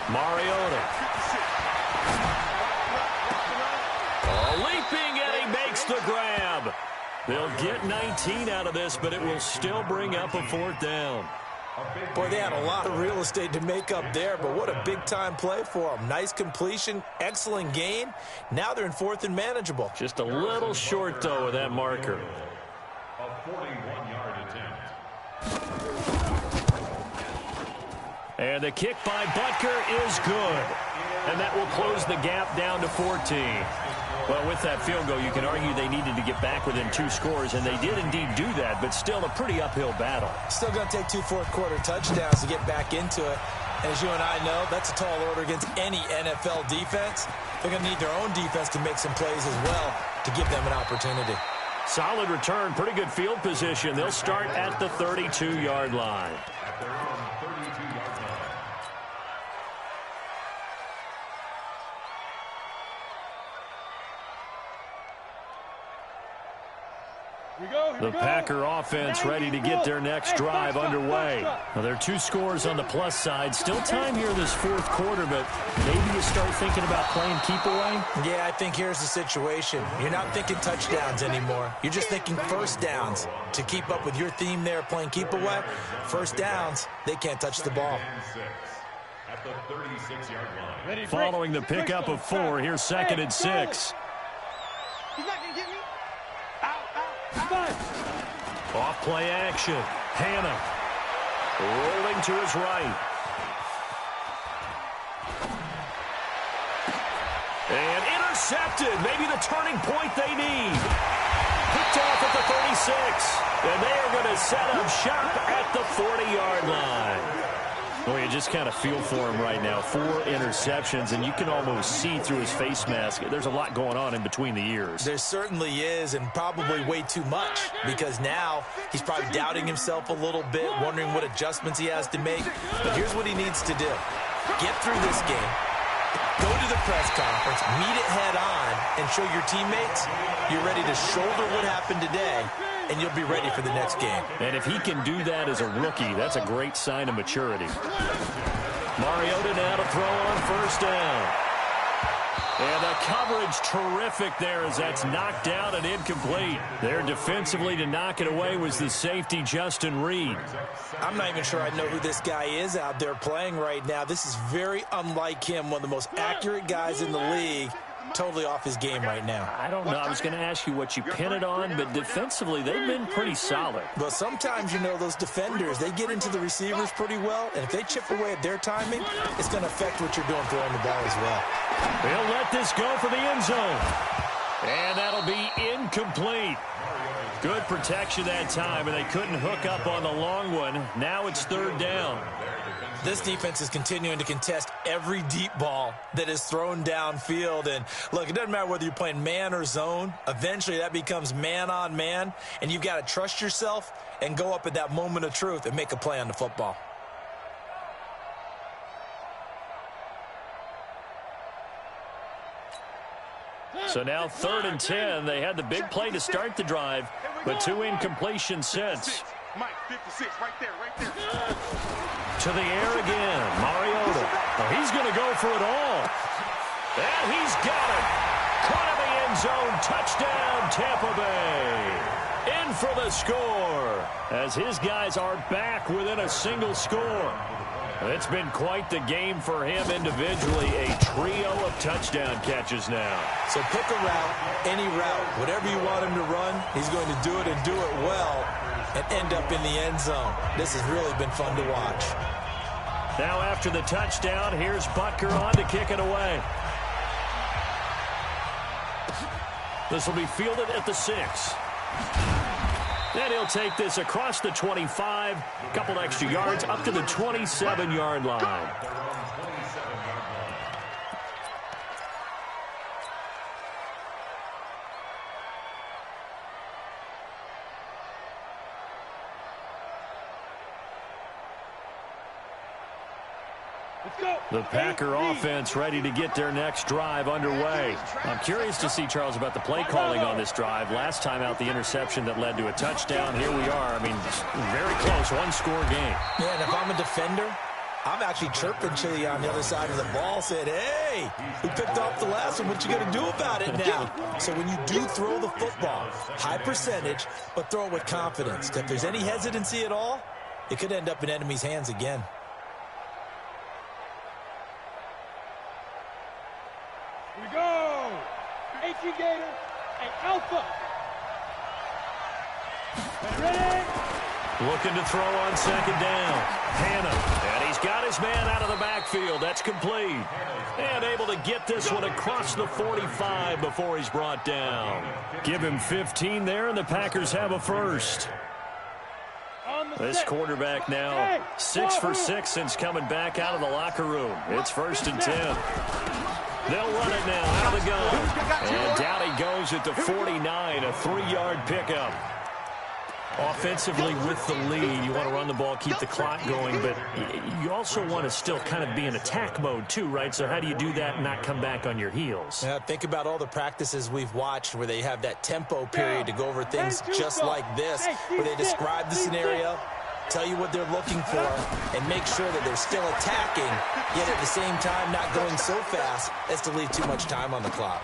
Mariota. Leaping, and he makes the grab. They'll get 19 out of this, but it will still bring up a fourth down. Boy, they had a lot of real estate to make up there, but what a big-time play for them. Nice completion, excellent gain. Now they're in fourth and manageable. Just a little short, though, of that marker. A 41-yard attempt. And the kick by Butker is good. And that will close the gap down to 14. Well, with that field goal, you can argue they needed to get back within 2 scores, and they did indeed do that, but still a pretty uphill battle. Still going to take 2 fourth-quarter touchdowns to get back into it. And as you and I know, that's a tall order against any NFL defense. They're going to need their own defense to make some plays as well to give them an opportunity. Solid return, pretty good field position. They'll start at the 32-yard line. At their own 32-yard line. The Packer offense ready to get their next drive underway. Now, there are 2 scores on the plus side. Still time here this fourth quarter, but maybe you start thinking about playing keep away? Yeah, I think here's the situation. You're not thinking touchdowns anymore. You're just thinking first downs. To keep up with your theme there, playing keep away, first downs, they can't touch the ball. At the 36-yard line. Following the pickup of 4, here's second and 6. He's not going to get me. Off play action. Hannah rolling to his right. And intercepted. Maybe the turning point they need. Picked off at the 36. And they are going to set up shop at the 40-yard line. Well, you just kind of feel for him right now. 4 interceptions, and you can almost see through his face mask. There's a lot going on in between the ears. There certainly is, and probably way too much, because now he's probably doubting himself a little bit, wondering what adjustments he has to make. But here's what he needs to do. Get through this game, go to the press conference, meet it head on, and show your teammates you're ready to shoulder what happened today, and you'll be ready for the next game. And if he can do that as a rookie, that's a great sign of maturity. Mariota now to throw on first down. And the coverage terrific there as that's knocked down and incomplete. There defensively to knock it away was the safety, Justin Reed. I'm not even sure I know who this guy is out there playing right now. This is very unlike him, one of the most accurate guys in the league. Totally off his game right now. I don't know. I was going to ask you what you pin it on, but defensively, they've been pretty solid. Well, sometimes, you know, those defenders, they get into the receivers pretty well, and if they chip away at their timing, it's going to affect what you're doing throwing the ball as well. They'll let this go for the end zone. And that'll be incomplete. Good protection that time, and they couldn't hook up on the long one. Now it's third down. This defense is continuing to contest every deep ball that is thrown downfield. And, look, it doesn't matter whether you're playing man or zone. Eventually, that becomes man on man, and you've got to trust yourself and go up at that moment of truth and make a play on the football. So now 3rd and 10. They had the big play to start the drive, but 2 incompletions since. Mike, 56, right there, right there. To the air again. Mariota. Oh, he's going to go for it all. And he's got it. Caught in the end zone. Touchdown, Tampa Bay. In for the score as his guys are back within a single score. It's been quite the game for him individually. A trio of touchdown catches now. So pick a route, any route. Whatever you want him to run, he's going to do it and do it well and end up in the end zone. This has really been fun to watch. Now after the touchdown, here's Butker on to kick it away. This will be fielded at the 6. And he'll take this across the 25, a couple extra yards, up to the 27-yard line. The Packer offense ready to get their next drive underway. I'm curious to see, Charles, about the play calling on this drive. Last time out, the interception that led to a touchdown. Here we are. I mean, very close, one-score game. Yeah, and if I'm a defender, I'm actually chirping Chili on the other side of the ball, said, hey, we picked off the last one. What you going to do about it now? So when you do throw the football, high percentage, but throw it with confidence. If there's any hesitancy at all, it could end up in enemy's hands again. We go! HE Gator and Alpha. Ready? Looking to throw on second down. Hannah. And he's got his man out of the backfield. That's complete. And able to get this one across the 45 before he's brought down. Give him 15 there, and the Packers have a first. This quarterback now 6 for 6 since coming back out of the locker room. It's 1st and 10. They'll run it now out of the gun. And down he goes at the 49, a 3-yard pickup. Offensively with the lead, you want to run the ball, keep the clock going, but you also want to still kind of be in attack mode too, right? So how do you do that and not come back on your heels? Yeah, think about all the practices we've watched where they have that tempo period to go over things just like this, where they describe the scenario, tell you what they're looking for, and make sure that they're still attacking, yet at the same time not going so fast as to leave too much time on the clock.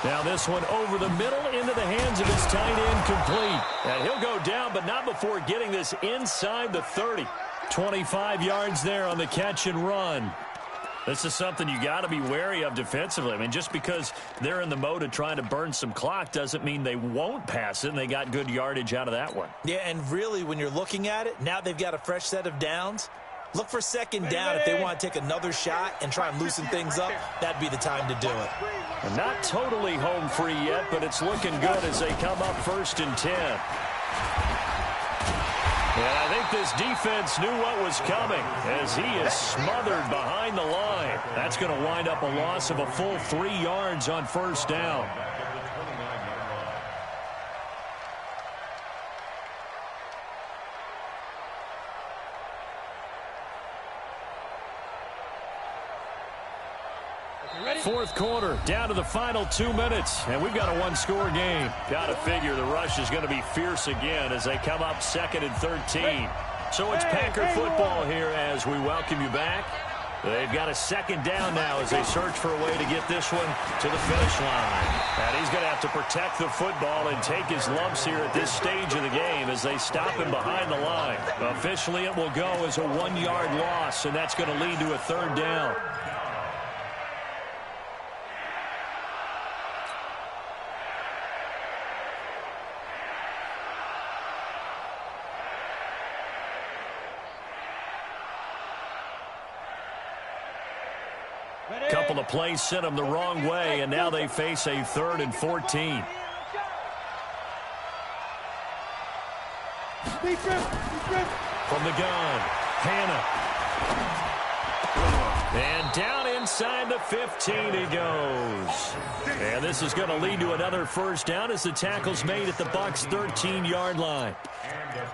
Now this one over the middle into the hands of his tight end, complete. And he'll go down, but not before getting this inside the 30. 25 yards there on the catch and run. This is something you got to be wary of defensively. I mean, just because they're in the mode of trying to burn some clock doesn't mean they won't pass it, and they got good yardage out of that one. Yeah, and really, when you're looking at it, now they've got a fresh set of downs. Look for second down if they want to take another shot and try and loosen things up. That'd be the time to do it. And not totally home free yet, but it's looking good as they come up 1st and 10. And I think this defense knew what was coming as he is smothered behind the line. That's going to wind up a loss of a full 3 yards on 1st down. Fourth quarter, down to the final 2 minutes, and we've got a one-score game. Got to figure the rush is going to be fierce again as they come up 2nd and 13. So it's Packer football here as we welcome you back. They've got a 2nd down now as they search for a way to get this one to the finish line. And he's going to have to protect the football and take his lumps here at this stage of the game as they stop him behind the line. Officially, it will go as a 1-yard loss, and that's going to lead to a 3rd down. Couple of plays sent them the wrong way, and now they face a 3rd and 14. From the gun, Hannah. And down inside the 15 he goes. And this is going to lead to another 1st down as the tackle's made at the Bucs' 13-yard line.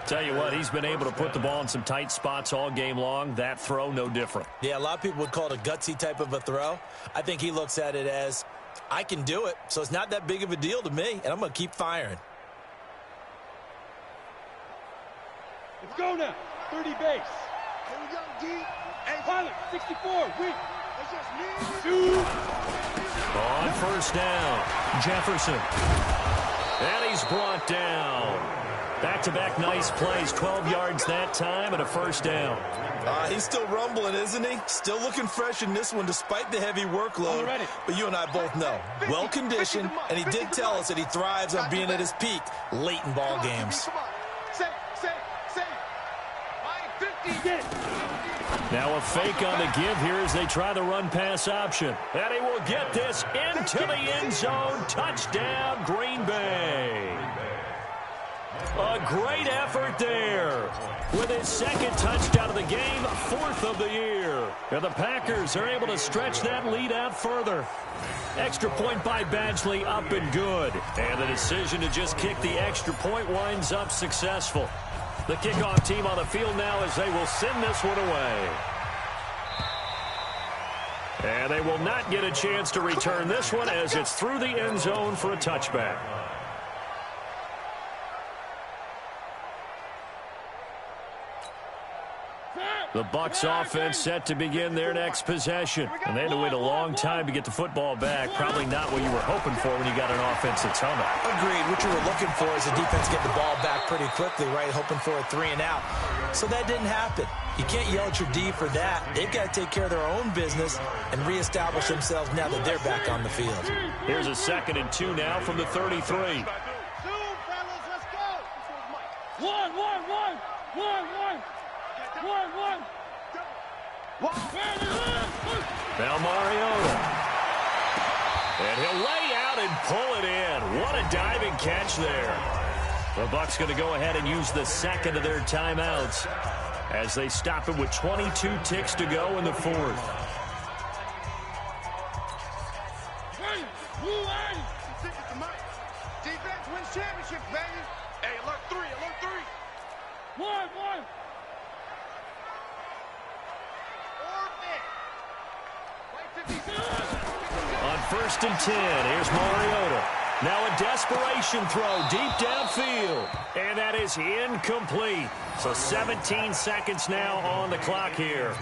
Tell you what, he's been able to put the ball in some tight spots all game long. That throw, no different. Yeah, a lot of people would call it a gutsy type of a throw. I think he looks at it as, I can do it, so it's not that big of a deal to me, and I'm going to keep firing. Let's go now. 30 base. Pilot, 64, weak. Shoot. On first down, Jefferson. And he's brought down. Back-to-back nice plays, 12 yards that time and a first down. He's still rumbling, isn't he? Still looking fresh in this one despite the heavy workload. But you and I both know, well-conditioned, and he did tell us that he thrives on being at his peak late in ball games. Now a fake on the give here as they try the run-pass option. And he will get this into the end zone. Touchdown, Green Bay. A great effort there. With his second touchdown of the game, fourth of the year. And the Packers are able to stretch that lead out further. Extra point by Badgley, up and good. And the decision to just kick the extra point winds up successful. The kickoff team on the field now as they will send this one away. And they will not get a chance to return this one as it's through the end zone for a touchback. The Bucs offense set to begin their next possession. And they had to wait a long time to get the football back. Probably not what you were hoping for when you got an offense that's humming. Agreed. What you were looking for is the defense get the ball back pretty quickly, right? Hoping for a 3 and out. So that didn't happen. You can't yell at your D for that. They've got to take care of their own business and reestablish themselves now that they're back on the field. Here's a 2nd and 2 now from the 33. Now Mariota. And he'll lay out and pull it in. What a diving catch there. The Bucs going to go ahead and use the 2nd of their timeouts as they stop it with 22 ticks to go in the 4th. Defense wins championships, baby. Hey, alert 3, alert 3. One. On 1st and 10, here's Mariota. Now a desperation throw deep downfield. And that is incomplete. So 17 seconds now on the clock here.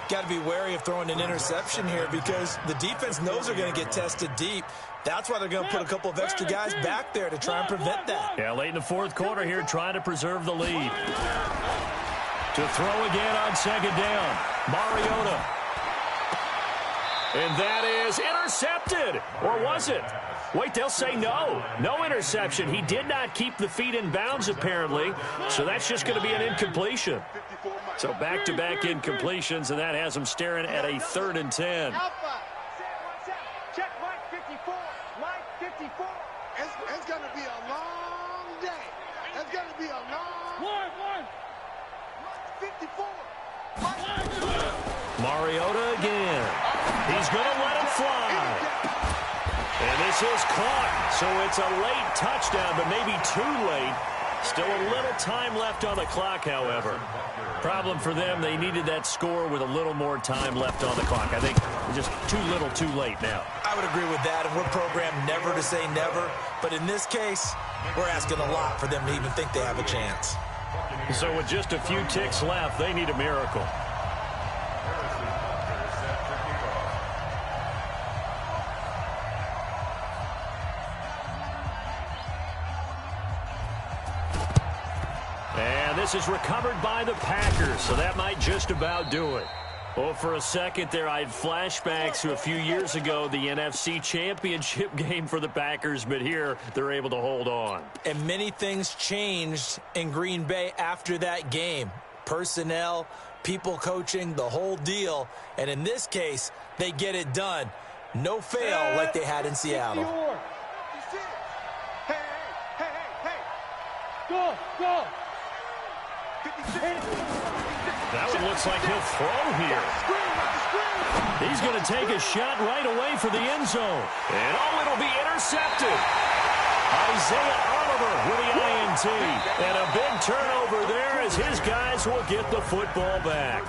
Got to be wary of throwing an interception here because the defense knows they're going to get tested deep. That's why they're going to put a couple of extra guys back there to try and prevent that. Yeah, late in the 4th quarter here, trying to preserve the lead. To throw again on 2nd down. Mariota. And that is intercepted. Or was it? Wait, they'll say no. No interception. He did not keep the feet in bounds, apparently. So that's just going to be an incompletion. So back-to-back incompletions, and that has them staring at a 3rd and 10. Check Mike 54. Mike 54. It's going to be a long day. It's going to be a long... One. Mike 54. Mariota again. He's going to let him fly. And this is caught. So it's a late touchdown, but maybe too late. Still a little time left on the clock, however. Problem for them, they needed that score with a little more time left on the clock. I think just too little, too late now. I would agree with that, and we're programmed never to say never. But in this case, we're asking a lot for them to even think they have a chance. So with just a few ticks left, they need a miracle. And this is recovered by the Packers, so that might just about do it. Well, for a second there, I had flashbacks to a few years ago, the NFC Championship game for the Packers, but here they're able to hold on. And many things changed in Green Bay after that game. Personnel, people coaching, the whole deal. And in this case, they get it done. No fail like they had in Seattle. Hey. Go. That one looks like he'll throw here. He's going to take a shot right away for the end zone. And it'll be intercepted. Isaiah Oliver with the INT. And a big turnover there as his guys will get the football back.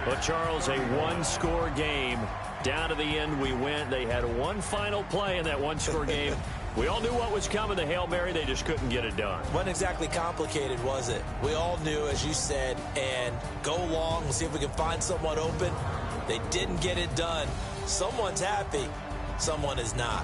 But Charles, a one-score game. Down to the end we went. They had one final play in that one-score game. We all knew what was coming, the Hail Mary. They just couldn't get it done. Wasn't exactly complicated, was it? We all knew, as you said, and go long, we'll see if we can find someone open. They didn't get it done. Someone's happy. Someone is not.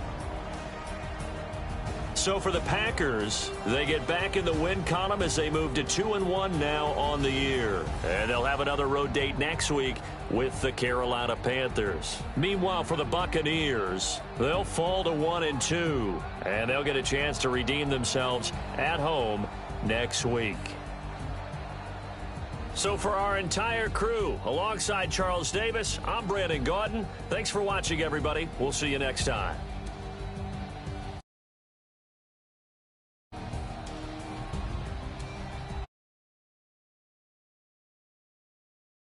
So for the Packers, they get back in the win column as they move to 2-1 now on the year. And they'll have another road date next week with the Carolina Panthers. Meanwhile, for the Buccaneers, they'll fall to 1-2. And they'll get a chance to redeem themselves at home next week. So for our entire crew, alongside Charles Davis, I'm Brandon Gaudin. Thanks for watching, everybody. We'll see you next time.